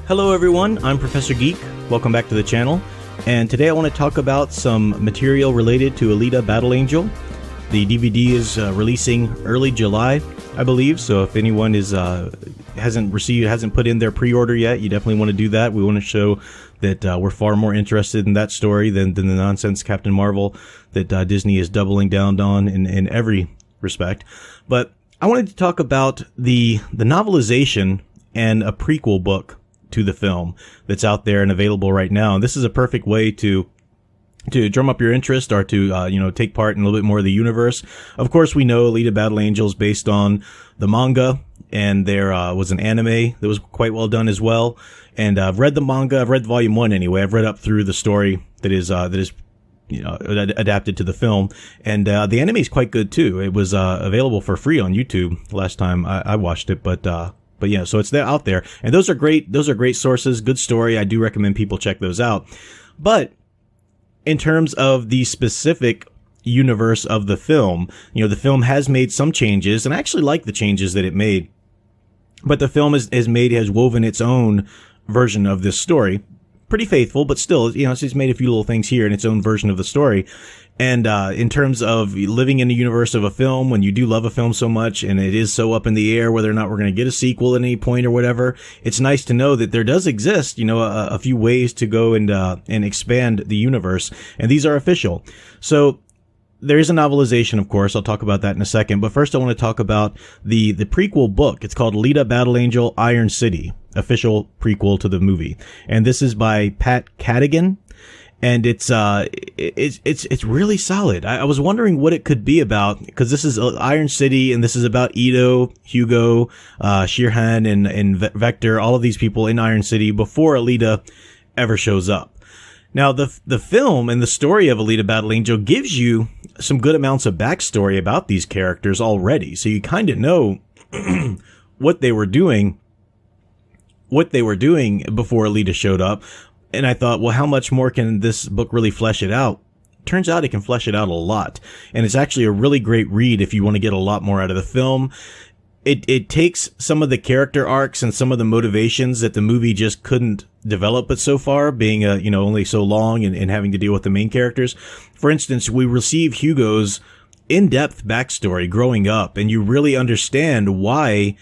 Hello everyone, I'm Professor Geek. Welcome back to the channel. And today I want to talk about some material related to Alita Battle Angel. The DVD is releasing early July, I believe. So if anyone hasn't put in their pre-order yet, you definitely want to do that. We want to show that we're far more interested in that story than the nonsense Captain Marvel that Disney is doubling down on in every respect. But I wanted to talk about the novelization and a prequel book to the film that's out there and available right now. And this is a perfect way to drum up your interest or to, take part in a little bit more of the universe. Of course, we know Alita Battle Angel is based on the manga, and there was an anime that was quite well done as well. And I've read the manga. I've read volume 1 anyway. I've read up through the story that is adapted to the film. And the anime is quite good too. It was available for free on YouTube last time I watched it, but yeah, so it's out there. And those are great sources, good story. I do recommend people check those out. But in terms of the specific universe of the film, the film has made some changes, and I actually like the changes that it made. But the film has woven its own version of this story. Pretty faithful, but still, it's just made a few little things here in its own version of the story. And in terms of living in the universe of a film, when you do love a film so much and it is so up in the air whether or not we're going to get a sequel at any point or whatever, it's nice to know that there does exist, a few ways to go and expand the universe. And these are official. So there is a novelization, of course. I'll talk about that in a second. But first I want to talk about the prequel book. It's called Alita Battle Angel Iron City, official prequel to the movie. And this is by Pat Cadigan. And it's really solid. I was wondering what it could be about, because this is Iron City, and this is about Ito, Hugo, Shirhan, and Vector, all of these people in Iron City before Alita ever shows up. Now, the film and the story of Alita Battle Angel gives you some good amounts of backstory about these characters already, so you kind of know what they were doing before Alita showed up. And I thought, well, how much more can this book really flesh it out? Turns out it can flesh it out a lot. And it's actually a really great read if you want to get a lot more out of the film. It takes some of the character arcs and some of the motivations that the movie just couldn't develop, but so far, being only so long and having to deal with the main characters. For instance, we receive Hugo'S in-depth backstory growing up, and you really understand why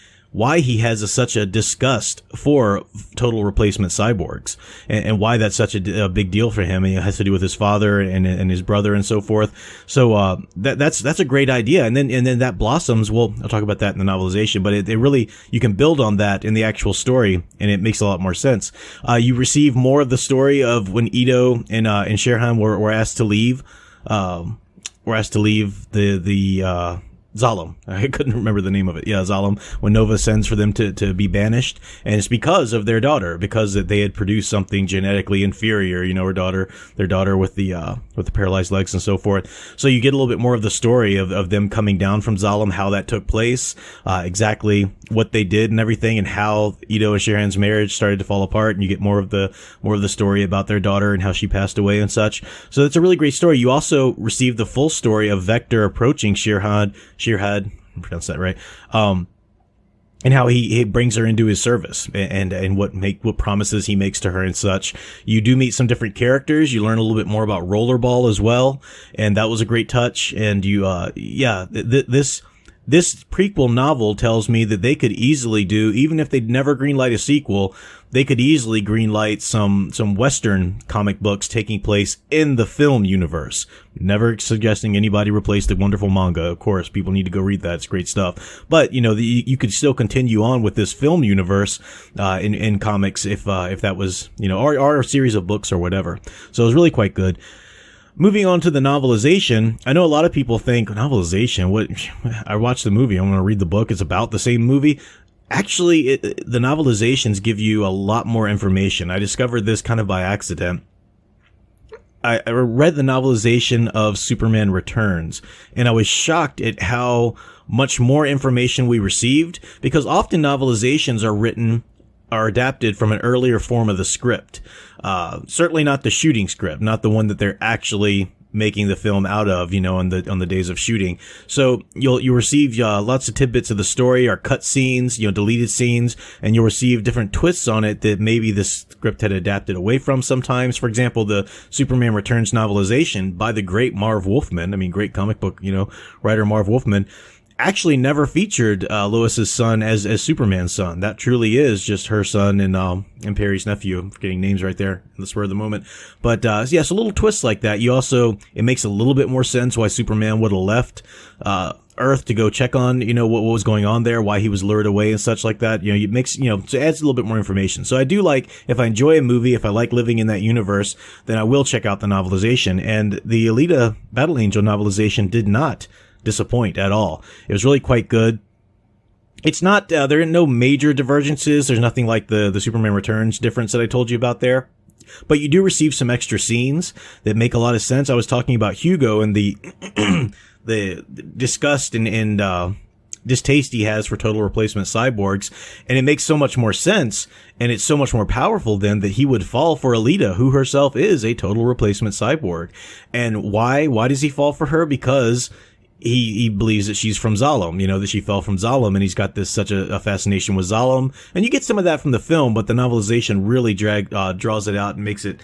he has such a disgust for total replacement cyborgs, and why that's such a big deal for him. And it has to do with his father and his brother and so forth. So that's a great idea. And then that blossoms. Well, I'll talk about that in the novelization, but it really, you can build on that in the actual story, and it makes a lot more sense. You receive more of the story of when Ito and Shirhan were asked to leave. Were asked to leave the Zalem. I couldn't remember the name of it. Yeah, Zalem. When Nova sends for them to be banished, and it's because of their daughter, because they had produced something genetically inferior. Their daughter with the paralyzed legs and so forth. So you get a little bit more of the story of them coming down from Zalem, how that took place, exactly what they did and everything, and how Ito and Shirhan's marriage started to fall apart. And you get more of the story about their daughter and how she passed away and such. So it's a really great story. You also receive the full story of Vector approaching Shirhan, I pronounced that right, and how he brings her into his service, and what promises he makes to her and such. You do meet some different characters. You learn a little bit more about Rollerball as well, and that was a great touch. And this prequel novel tells me that they could easily do, even if they'd never greenlight a sequel, they could easily greenlight some Western comic books taking place in the film universe. Never suggesting anybody replace the wonderful manga. Of course, people need to go read that. It's great stuff. But, you could still continue on with this film universe, in comics if that was, or a series of books or whatever. So it was really quite good. Moving on to the novelization, I know a lot of people think, novelization, what? I watched the movie, I'm going to read the book, it's about the same movie. Actually, the novelizations give you a lot more information. I discovered this kind of by accident. I read the novelization of Superman Returns, and I was shocked at how much more information we received, because often novelizations are adapted from an earlier form of the script. Certainly not the shooting script, not the one that they're actually making the film out of, on the days of shooting. So you'll receive lots of tidbits of the story, or cut scenes, deleted scenes, and you'll receive different twists on it that maybe the script had adapted away from sometimes. For example, the Superman Returns novelization by the great Marv Wolfman, great comic book, writer Marv Wolfman, actually never featured Lois's son as Superman's son. That truly is just her son and Perry's nephew. I'm forgetting names right there in the spur of the moment. But so little twists like that. It makes a little bit more sense why Superman would have left Earth to go check on what was going on there, why he was lured away and such like that. It makes so it adds a little bit more information. So I do like, if I enjoy a movie, if I like living in that universe, then I will check out the novelization. And the Alita Battle Angel novelization did not disappoint at all. It was really quite good. It's not, there are no major divergences. There's nothing like the Superman Returns difference that I told you about there. But you do receive some extra scenes that make a lot of sense. I was talking about Hugo and the the disgust and distaste he has for total replacement cyborgs, and it makes so much more sense, and it's so much more powerful then that he would fall for Alita, who herself is a total replacement cyborg. And why does he fall for her? Because he believes that she's from Zalem, that she fell from Zalem, and he's got such a fascination with Zalem. And you get some of that from the film, but the novelization really draws it out and makes it,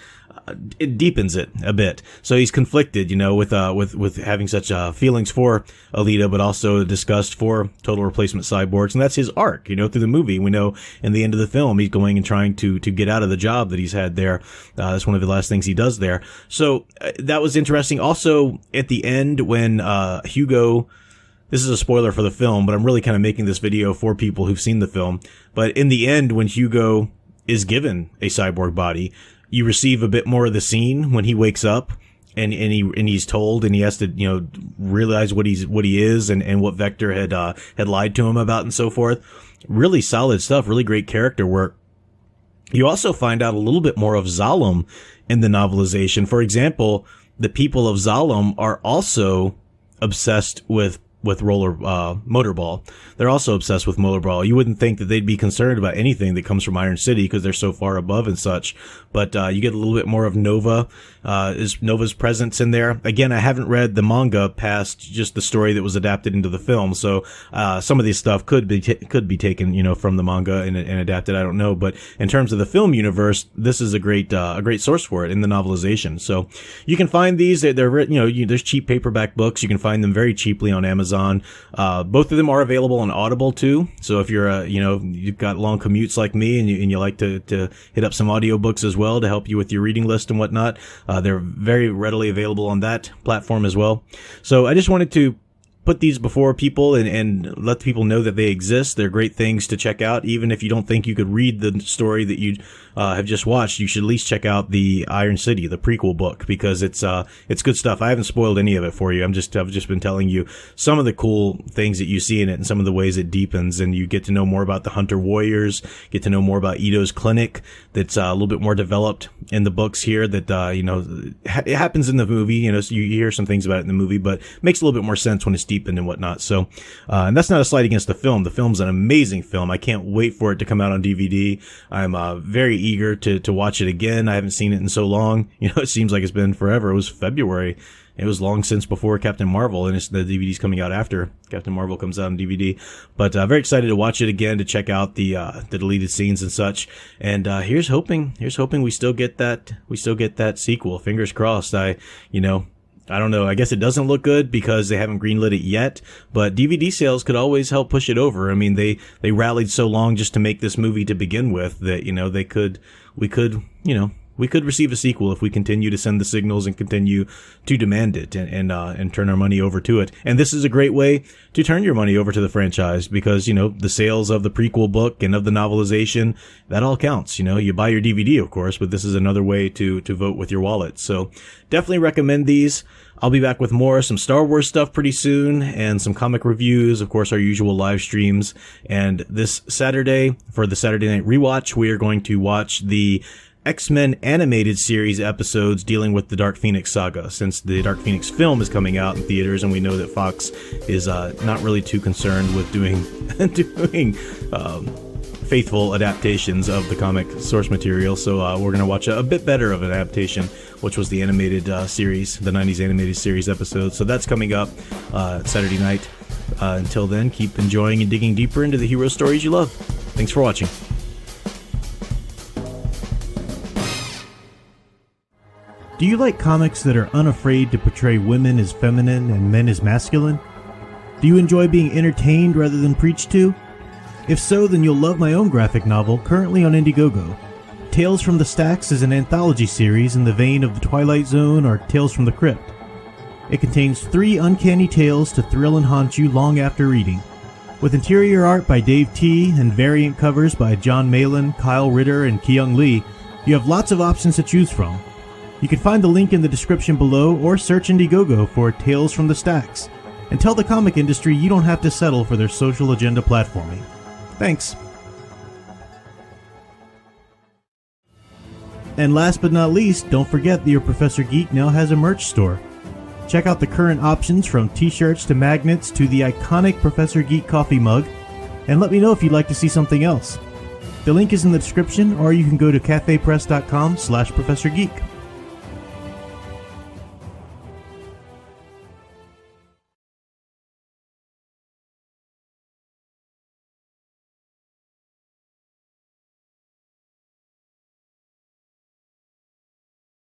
it deepens it a bit. So he's conflicted, with having such feelings for Alita, but also disgust for total replacement cyborgs. And that's his arc, through the movie. We know in the end of the film, he's going and trying to get out of the job that he's had there. That's one of the last things he does there. So that was interesting. Also, at the end, when Hugo, this is a spoiler for the film, but I'm really kind of making this video for people who've seen the film. But in the end, when Hugo is given a cyborg body, you receive a bit more of the scene when he wakes up and he's told, and he has to, realize what he is and what Vector had lied to him about and so forth. Really solid stuff, really great character work. You also find out a little bit more of Zalem in the novelization. For example, the people of Zalem are also obsessed with Motorball. They're also obsessed with Motorball. You wouldn't think that they'd be concerned about anything that comes from Iron City because they're so far above and such. But you get a little bit more of Nova's presence in there. Again, I haven't read the manga past just the story that was adapted into the film, so some of this stuff could be taken, from the manga and adapted. I don't know, but in terms of the film universe, this is a great source for it in the novelization. So you can find these. They're there's cheap paperback books. You can find them very cheaply on Amazon. Both of them are available on Audible too. So if you're you've got long commutes like me and you like to hit up some audiobooks as well to help you with your reading list and whatnot, they're very readily available on that platform as well. So I just wanted to put these before people and let people know that they exist. They're great things to check out. Even if you don't think you could read the story that you have just watched, you should at least check out the Iron City, the prequel book, because it's good stuff. I haven't spoiled any of it for you. I've just been telling you some of the cool things that you see in it and some of the ways it deepens, and you get to know more about the Hunter Warriors, get to know more about Ito's clinic that's a little bit more developed in the books here that it happens in the movie, so you hear some things about it in the movie, but it makes a little bit more sense when it's deepened and whatnot. So and that's not a slight against the film. The film's an amazing film. I can't wait for it to come out on DVD. I'm very eager to watch it again. I haven't seen it in so long. It seems like it's been forever. It was February. It was long since before Captain Marvel, and the DVD's coming out after Captain Marvel comes out on DVD. But very excited to watch it again, to check out the deleted scenes and such. And here's hoping we still get that sequel. Fingers crossed. I don't know. I guess it doesn't look good because they haven't greenlit it yet, but DVD sales could always help push it over. I mean, they rallied so long just to make this movie to begin with that, we could receive a sequel if we continue to send the signals and continue to demand it and turn our money over to it. And this is a great way to turn your money over to the franchise because, the sales of the prequel book and of the novelization, that all counts. You buy your DVD, of course, but this is another way to vote with your wallet. So definitely recommend these. I'll be back with some Star Wars stuff pretty soon and some comic reviews, of course, our usual live streams. And this Saturday, for the Saturday Night Rewatch, we are going to watch the X-Men animated series episodes dealing with the Dark Phoenix saga, since the Dark Phoenix film is coming out in theaters, and we know that Fox is not really too concerned with doing faithful adaptations of the comic source material. So we're going to watch a bit better of an adaptation which was the animated series, the 90s animated series episode. So that's coming up Saturday night. Until then, keep enjoying and digging deeper into the hero stories you love. Thanks for watching. Do you like comics that are unafraid to portray women as feminine and men as masculine? Do you enjoy being entertained rather than preached to? If so, then you'll love my own graphic novel currently on Indiegogo. Tales from the Stacks is an anthology series in the vein of The Twilight Zone or Tales from the Crypt. It contains 3 uncanny tales to thrill and haunt you long after reading. With interior art by Dave T. and variant covers by John Malin, Kyle Ritter, and Kyung Lee, you have lots of options to choose from. You can find the link in the description below or search Indiegogo for Tales from the Stacks, and tell the comic industry you don't have to settle for their social agenda platforming. Thanks. And last but not least, don't forget that your Professor Geek now has a merch store. Check out the current options from t-shirts to magnets to the iconic Professor Geek coffee mug, and let me know if you'd like to see something else. The link is in the description, or you can go to cafepress.com/ProfessorGeek.